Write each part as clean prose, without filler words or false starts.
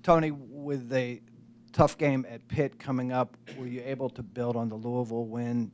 Tony, with a tough game at Pitt coming up, were you able to build on the Louisville win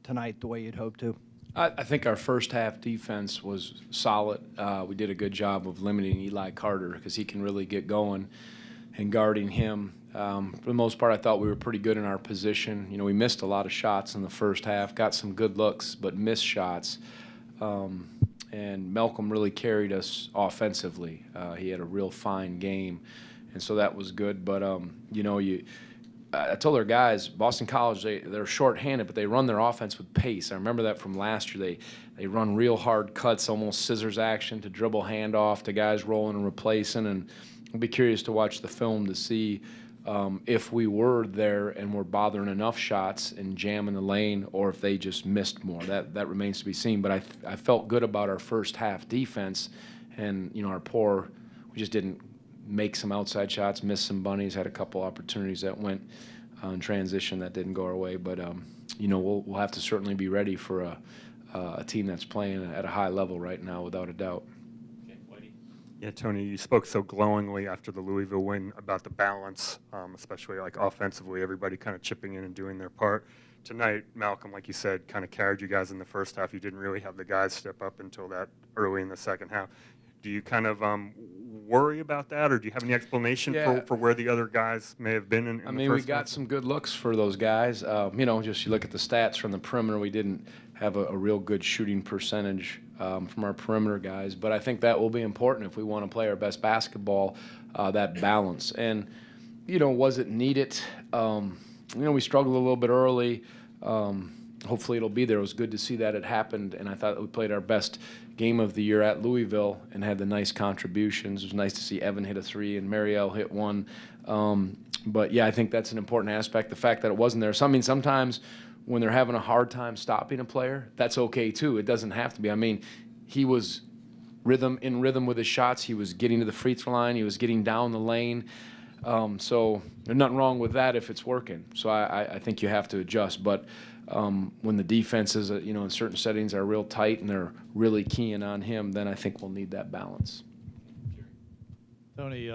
tonight the way you'd hoped to? I think our first half defense was solid. We did a good job of limiting Eli Carter because he can really get going and guarding him. For the most part, I thought we were pretty good in our position. You know, we missed a lot of shots in the first half, got some good looks, but missed shots. And Malcolm really carried us offensively. He had a real fine game, and so that was good. But, you know, I told our guys, Boston College, they're short-handed, but they run their offense with pace. I remember that from last year. They run real hard cuts, almost scissors action to dribble handoff to guys rolling and replacing. And I'll be curious to watch the film to see if we were there and were bothering enough shots and jamming the lane, or if they just missed more. That remains to be seen. But I felt good about our first half defense, and you know, we just didn't make some outside shots, missed some bunnies, had a couple opportunities that went in transition that didn't go our way. But you know, we'll have to certainly be ready for a team that's playing at a high level right now, without a doubt. Yeah, Tony, you spoke so glowingly after the Louisville win about the balance, especially like offensively, everybody kind of chipping in and doing their part. Tonight, Malcolm, like you said, kind of carried you guys in the first half. You didn't really have the guys step up until that early in the second half. Do you kind of worry about that, or do you have any explanation for where the other guys may have been in the first half? I mean, we got some good looks for those guys. You know, just you look at the stats from the perimeter, we didn't have a real good shooting percentage from our perimeter guys. But I think that will be important if we want to play our best basketball, that balance. And, you know, was it needed? You know, we struggled a little bit early. Hopefully it'll be there. It was good to see that it happened, and I thought we played our best game of the year at Louisville and had the nice contributions. It was nice to see Evan hit a three and Mariel hit one. But, yeah, I think that's an important aspect, the fact that it wasn't there. So, I mean, sometimes when they're having a hard time stopping a player, that's okay too. It doesn't have to be. I mean, he was in rhythm with his shots. He was getting to the free throw line. He was getting down the lane. So there's nothing wrong with that if it's working. So I think you have to adjust. But when the defenses, you know, in certain settings are real tight and they're really keying on him, then I think we'll need that balance. Tony,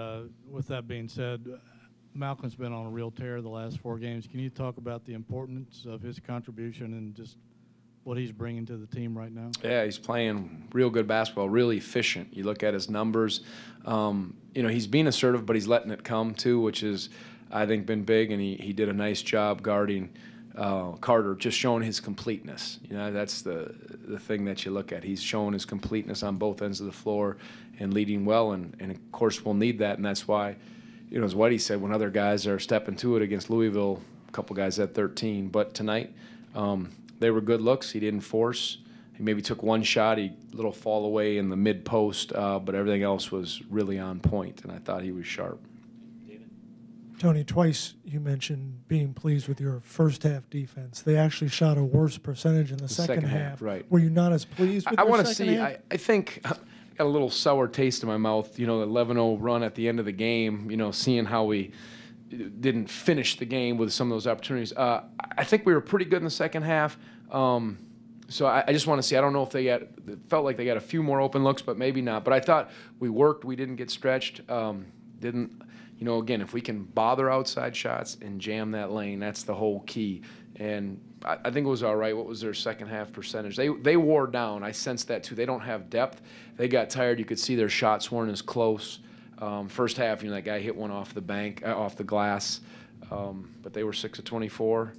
with that being said, Malcolm's been on a real tear the last 4 games. Can you talk about the importance of his contribution and just what he's bringing to the team right now? Yeah, he's playing real good basketball, really efficient. You look at his numbers. You know, he's being assertive, but he's letting it come too, which is, I think, been big. And he did a nice job guarding Carter, just showing his completeness. You know, that's the thing that you look at. He's showing his completeness on both ends of the floor and leading well. And of course, we'll need that, and that's why, you know, as Whitey said, when other guys are stepping to it against Louisville, a couple guys at 13. But tonight, they were good looks. He didn't force. He maybe took one shot, a little fall away in the mid-post, but everything else was really on point, and I thought he was sharp. David? Tony, twice you mentioned being pleased with your first half defense. They actually shot a worse percentage in the second half. Right. Were you not as pleased with your second half? I think I got a little sour taste in my mouth, you know, the 11-0 run at the end of the game, you know, seeing how we didn't finish the game with some of those opportunities. I think we were pretty good in the second half. So I just want to see. I don't know if it felt like they got a few more open looks, but maybe not. But I thought we worked. We didn't get stretched. You know, again, if we can bother outside shots and jam that lane, that's the whole key. And I think it was all right. What was their second half percentage? They wore down. I sensed that too. They don't have depth. They got tired. You could see their shots weren't as close. First half, you know, that guy hit one off the bank, off the glass. But they were 6 of 24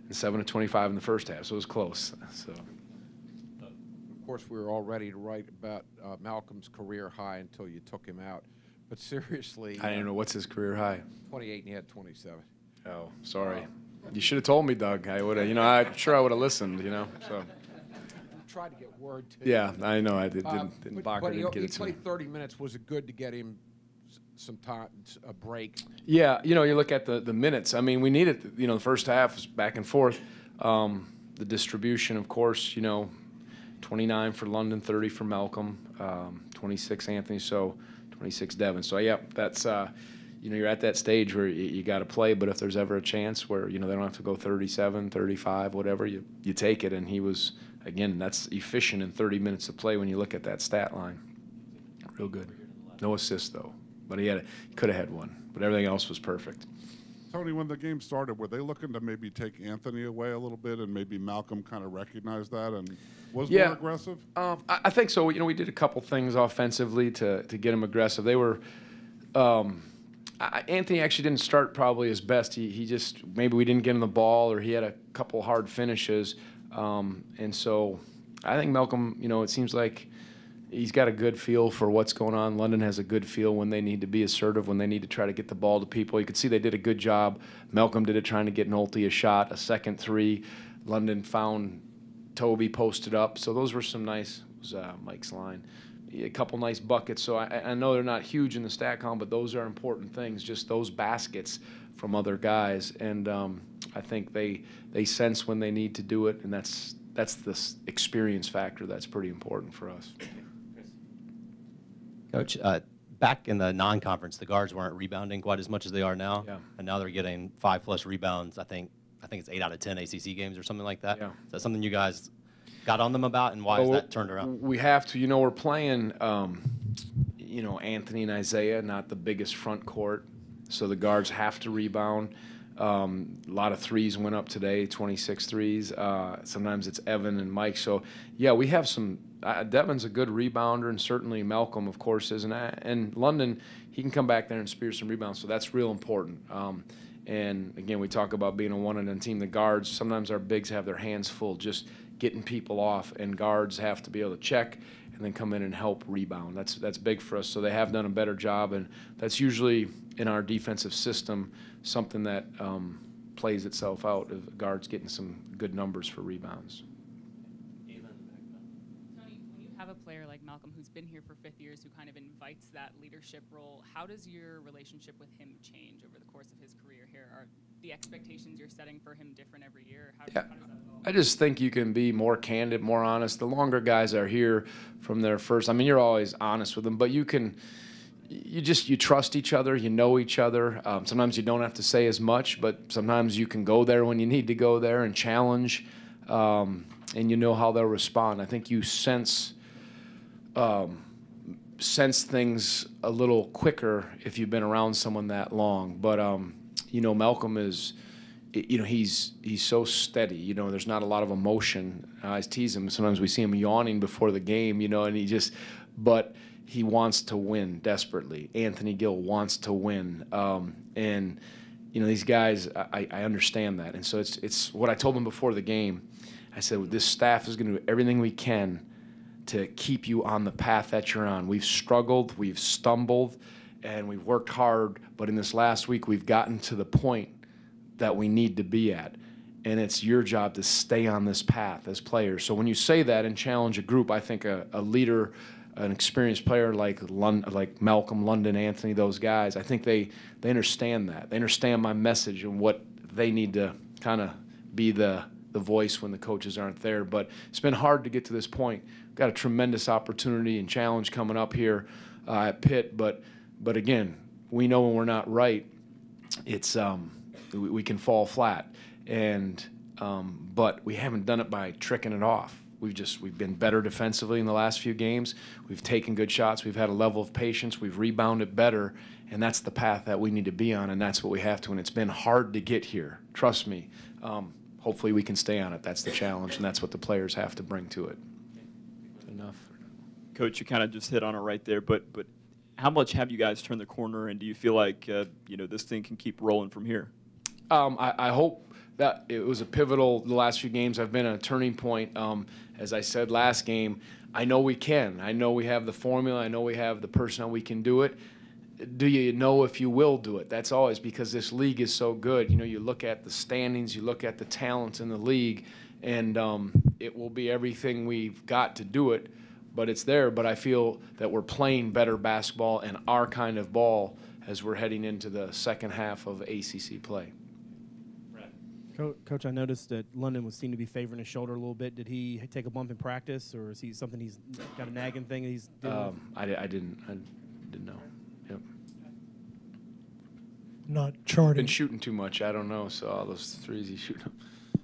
and 7 of 25 in the first half, so it was close. So. Of course, we were all ready to write about Malcolm's career high until you took him out. But seriously, I didn't know what's his career high. 28 and he had 27. Oh, sorry. You should have told me, Doug. I would have. You know, I'm sure I would have listened. You know, so. Tried to get word to Yeah, I know. I didn't. But didn't get he it to me. played 30 minutes. Was it good to get him some time, a break? Yeah, you know, you look at the minutes. I mean, we needed, you know, the first half was back and forth. The distribution, of course, you know, 29 for London, 30 for Malcolm, 26 Anthony, so 26 Devin. So, yeah, that's, you know, you're at that stage where you got to play, but if there's ever a chance where, you know, they don't have to go 37, 35, whatever, you take it. And he was, again, that's efficient in 30 minutes of play when you look at that stat line. Real good. No assists, though. But he could have had one. But everything else was perfect. Tony, when the game started, were they looking to maybe take Anthony away a little bit, and maybe Malcolm kind of recognized that and was more aggressive? I think so. You know, we did a couple things offensively to get him aggressive. They were Anthony actually didn't start probably his best. He just, maybe we didn't get him the ball, or he had a couple hard finishes. And so I think Malcolm, you know, it seems like he's got a good feel for what's going on. London has a good feel when they need to be assertive, when they need to try to get the ball to people. You could see they did a good job. Malcolm did it trying to get Nolte a shot, a second three. London found Toby posted up. So those were some nice, was Mike's line, a couple nice buckets. So I know they're not huge in the stat column, but those are important things, just those baskets from other guys. And I think they sense when they need to do it, and that's the experience factor that's pretty important for us. Coach, back in the non-conference, the guards weren't rebounding quite as much as they are now. Yeah. And now they're getting 5+ rebounds. I think it's 8 out of 10 ACC games or something like that. Yeah. Is that something you guys got on them about, and why is that turned around? We have to. You know, we're playing, you know, Anthony and Isaiah, not the biggest front court, so the guards have to rebound. A lot of threes went up today, 26 threes. Sometimes it's Evan and Mike. So, yeah, we have some Devin's a good rebounder, and certainly Malcolm, of course, is. And London, he can come back there and spear some rebounds, so that's real important. And, again, we talk about being a one-and-done team. The guards, sometimes our bigs have their hands full just getting people off, and guards have to be able to check and then come in and help rebound. That's big for us, so they have done a better job, and that's usually in our defensive system something that plays itself out of guards getting some good numbers for rebounds. Tony, when you have a player like Malcolm who's been here for 5 years, who kind of invites that leadership role, how does your relationship with him change over the course of his career here? Are the expectations you're setting for him different every year? How does that evolve? I just think you can be more candid, more honest. The longer guys are here from their first, I mean, you're always honest with them, but you trust each other, you know each other. Sometimes you don't have to say as much, but sometimes you can go there when you need to go there and challenge, and you know how they'll respond. I think you sense things a little quicker if you've been around someone that long. But you know, Malcolm is, you know, he's so steady. You know, there's not a lot of emotion. I tease him. Sometimes we see him yawning before the game, you know, and but he wants to win desperately. Anthony Gill wants to win. And, you know, these guys, I understand that. And so it's what I told them before the game. I said, this staff is going to do everything we can to keep you on the path that you're on. We've struggled, we've stumbled, and we've worked hard, but in this last week we've gotten to the point that we need to be at. And it's your job to stay on this path as players. So when you say that and challenge a group, I think a leader, an experienced player like Malcolm, London, Anthony, those guys, I think they understand that. They understand my message and what they need to kind of be the voice when the coaches aren't there. But it's been hard to get to this point. We've got a tremendous opportunity and challenge coming up here at Pitt. But again, we know when we're not right, it's we can fall flat. And but we haven't done it by tricking it off. We've been better defensively in the last few games. We've taken good shots. We've had a level of patience. We've rebounded better, and that's the path that we need to be on, and that's what we have to. And it's been hard to get here. Trust me. Hopefully we can stay on it. That's the challenge, and that's what the players have to bring to it. Enough. Coach, you kind of just hit on it right there, but how much have you guys turned the corner, and do you feel like you know, this thing can keep rolling from here? I hope that it was a pivotal. The last few games have been a turning point. As I said last game, I know we can. I know we have the formula. I know we have the personnel. We can do it. Do you know if you will do it? That's always, because this league is so good. You know, you look at the standings, you look at the talent in the league, and it will be everything we've got to do it, but it's there. But I feel that we're playing better basketball and our kind of ball as we're heading into the second half of ACC play. Coach, I noticed that London seemed to be favoring his shoulder a little bit. Did he take a bump in practice, or is he something he's got a nagging thing he's doing? I didn't know. Yep. Not charting. Been shooting too much. I don't know. So all those threes he's shooting.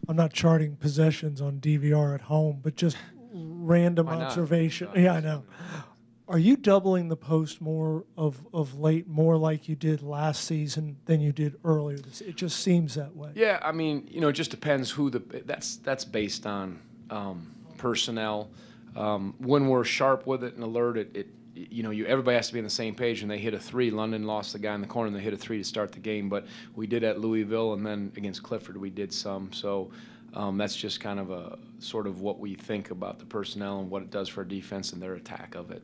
I'm not charting possessions on DVR at home, but just random Why not? observation. No, Yeah, I know. Are you doubling the post more of late, more like you did last season than you did earlier? It just seems that way. Yeah, I mean, it just depends who that's based on personnel. When we're sharp with it and alert, everybody has to be on the same page. And they hit a 3. London lost the guy in the corner, and they hit a 3 to start the game. But we did at Louisville, and then against Clifford we did some. So that's just kind of a sort of what we think about the personnel and what it does for our defense and their attack of it.